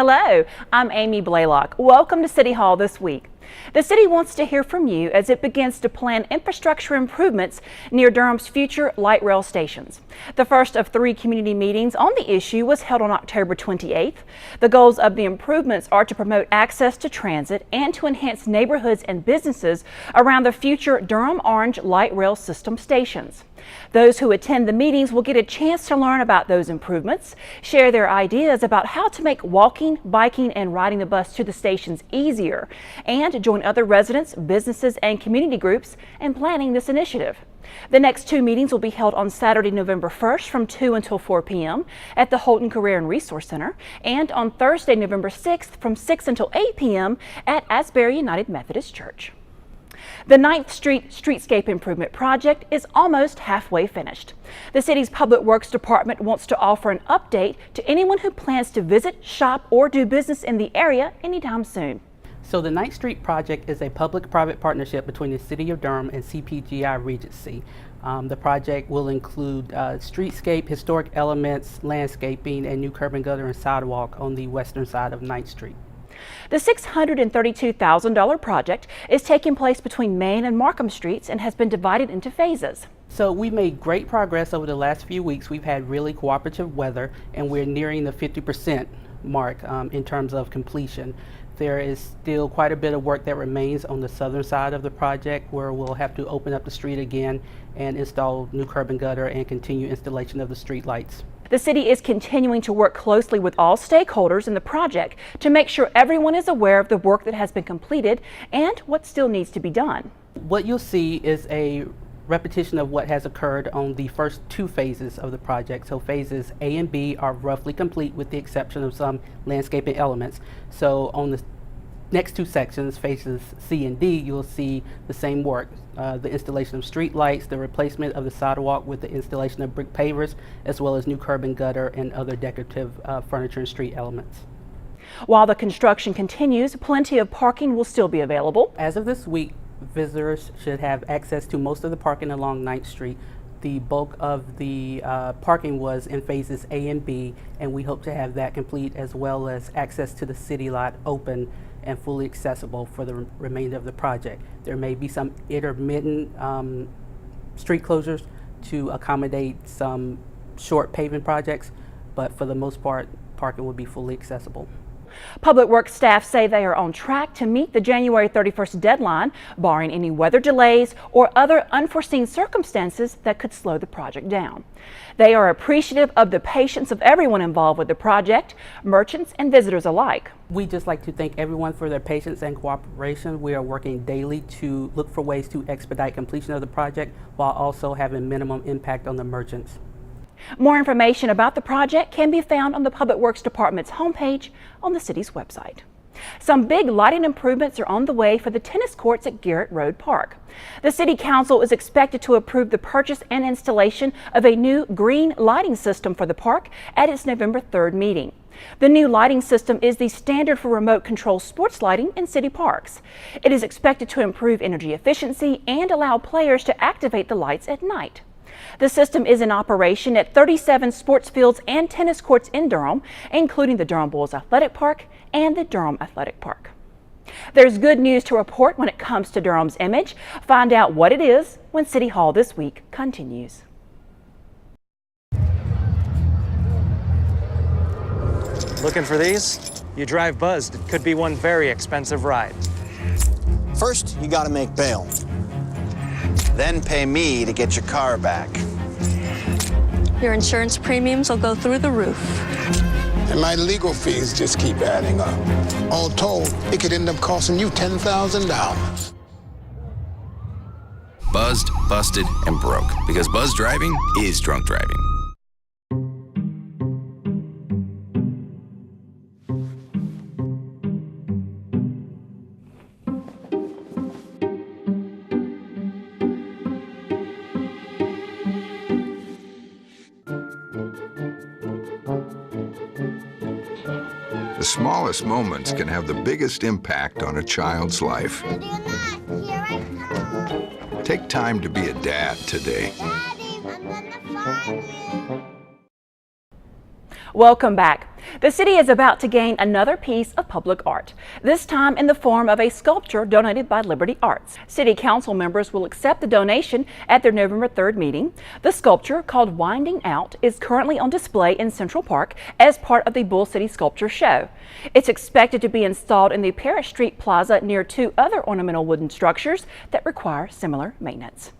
Hello, I'm Amy Blaylock. Welcome to City Hall this week. The city wants to hear from you as it begins to plan infrastructure improvements near Durham's future light rail stations. The first of 3 community meetings on the issue was held on October 28th. The goals of the improvements are to promote access to transit and to enhance neighborhoods and businesses around the future Durham-Orange Light Rail System stations. Those who attend the meetings will get a chance to learn about those improvements, share their ideas about how to make walking, biking, and riding the bus to the stations easier, and join other residents, businesses, and community groups in planning this initiative. The next 2 meetings will be held on Saturday, November 1st from 2 until 4 p.m. at the Holton Career and Resource Center, and on Thursday, November 6th from 6 until 8 p.m. at Asbury United Methodist Church. The Ninth Street Streetscape Improvement project is almost halfway finished. The city's Public Works Department wants to offer an update to anyone who plans to visit, shop, or do business in the area anytime soon. So the Ninth Street project is a public-private partnership between the City of Durham and CPGI Regency. The project will include streetscape, historic elements, landscaping, and new curb and gutter and sidewalk on the western side of Ninth Street. The $632,000 project is taking place between Main and Markham Streets and has been divided into phases. So we made great progress over the last few weeks. We've had really cooperative weather and we're nearing the 50% mark in terms of completion. There is still quite a bit of work that remains on the southern side of the project where we'll have to open up the street again and install new curb and gutter and continue installation of the street lights. The city is continuing to work closely with all stakeholders in the project to make sure everyone is aware of the work that has been completed and what still needs to be done. What you'll see is a repetition of what has occurred on the first 2 phases of the project. So phases A and B are roughly complete with the exception of some landscaping elements. So on the next 2 sections, phases C and D, you'll see the same work. The installation of street lights, the replacement of the sidewalk with the installation of brick pavers, as well as new curb and gutter and other decorative furniture and street elements. While the construction continues, plenty of parking will still be available. As of this week, visitors should have access to most of the parking along 9th Street. The bulk of the parking was in phases A and B, and we hope to have that complete as well as access to the city lot open and fully accessible for the remainder of the project. There may be some intermittent street closures to accommodate some short paving projects, but for the most part, parking will be fully accessible. Public Works staff say they are on track to meet the January 31st deadline, barring any weather delays or other unforeseen circumstances that could slow the project down. They are appreciative of the patience of everyone involved with the project, merchants and visitors alike. We'd just like to thank everyone for their patience and cooperation. We are working daily to look for ways to expedite completion of the project while also having minimum impact on the merchants. More information about the project can be found on the Public Works Department's homepage on the city's website. Some big lighting improvements are on the way for the tennis courts at Garrett Road Park. The City Council is expected to approve the purchase and installation of a new green lighting system for the park at its November 3rd meeting. The new lighting system is the standard for remote control sports lighting in city parks. It is expected to improve energy efficiency and allow players to activate the lights at night. The system is in operation at 37 sports fields and tennis courts in Durham, including the Durham Bulls Athletic Park and the Durham Athletic Park. There's good news to report when it comes to Durham's image. Find out what it is when City Hall this week continues. Looking for these? You drive buzzed. It could be one very expensive ride. First, you gotta make bail. Then pay me to get your car back. Your insurance premiums will go through the roof. And my legal fees just keep adding up. All told, it could end up costing you $10,000. Buzzed, busted, and broke. Because buzz driving is drunk driving. The smallest moments can have the biggest impact on a child's life. Take time to be a dad today. Welcome back. The city is about to gain another piece of public art, this time in the form of a sculpture donated by Liberty Arts. City council members will accept the donation at their November 3rd meeting. The sculpture, called Winding Out, is currently on display in Central Park as part of the Bull City Sculpture Show. It's expected to be installed in the Parrish Street Plaza near two other ornamental wooden structures that require similar maintenance.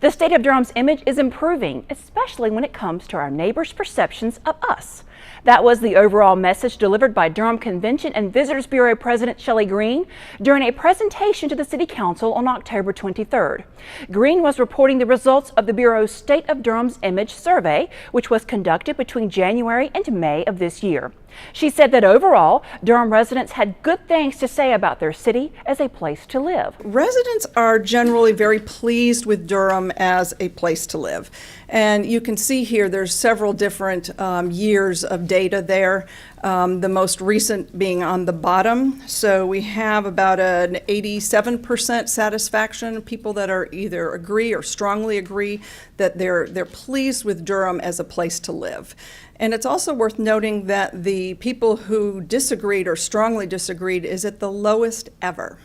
The state of Durham's image is improving, especially when it comes to our neighbors' perceptions of us. That was the overall message delivered by Durham Convention and Visitors Bureau President Shelley Green during a presentation to the City Council on October 23rd. Green was reporting the results of the Bureau's State of Durham's Image Survey, which was conducted between January and May of this year. She said that overall, Durham residents had good things to say about their city as a place to live. Residents are generally very pleased with Durham as a place to live. And you can see here there's several different years of data there, the most recent being on the bottom. So we have about an 87% satisfaction, people that are either agree or strongly agree that they're pleased with Durham as a place to live. And it's also worth noting that the people who disagreed or strongly disagreed is at the lowest ever.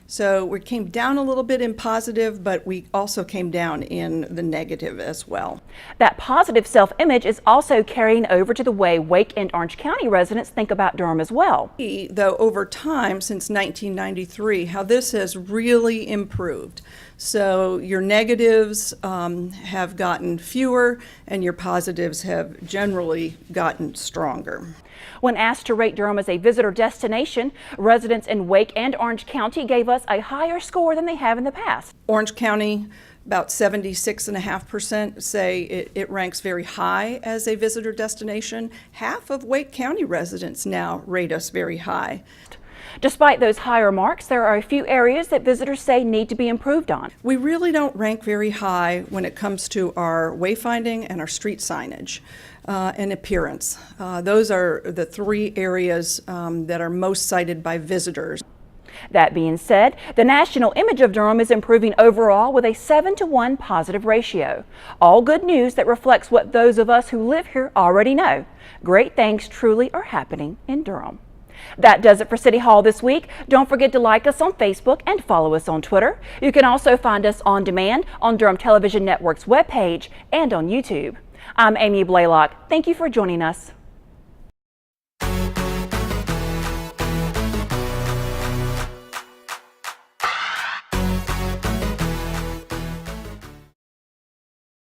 So we came down a little bit in positive, but we also came down in the negative as well. That positive self-image is also carrying over to the way Wake and Orange County residents think about Durham as well. Though over time, since 1993, how this has really improved. So your negatives have gotten fewer and your positives have generally gotten stronger. When asked to rate Durham as a visitor destination, residents in Wake and Orange County gave us a higher score than they have in the past. Orange County, about 76.5% say it ranks very high as a visitor destination. Half of Wake County residents now rate us very high. Despite those higher marks, there are a few areas that visitors say need to be improved on. We really don't rank very high when it comes to our wayfinding and our street signage and appearance. Those are the three areas that are most cited by visitors. That being said, the national image of Durham is improving overall with a 7-to-1 positive ratio. All good news that reflects what those of us who live here already know. Great things truly are happening in Durham. That does it for City Hall this week. Don't forget to like us on Facebook and follow us on Twitter. You can also find us on demand on Durham Television Network's webpage and on YouTube. I'm Amy Blaylock. Thank you for joining us.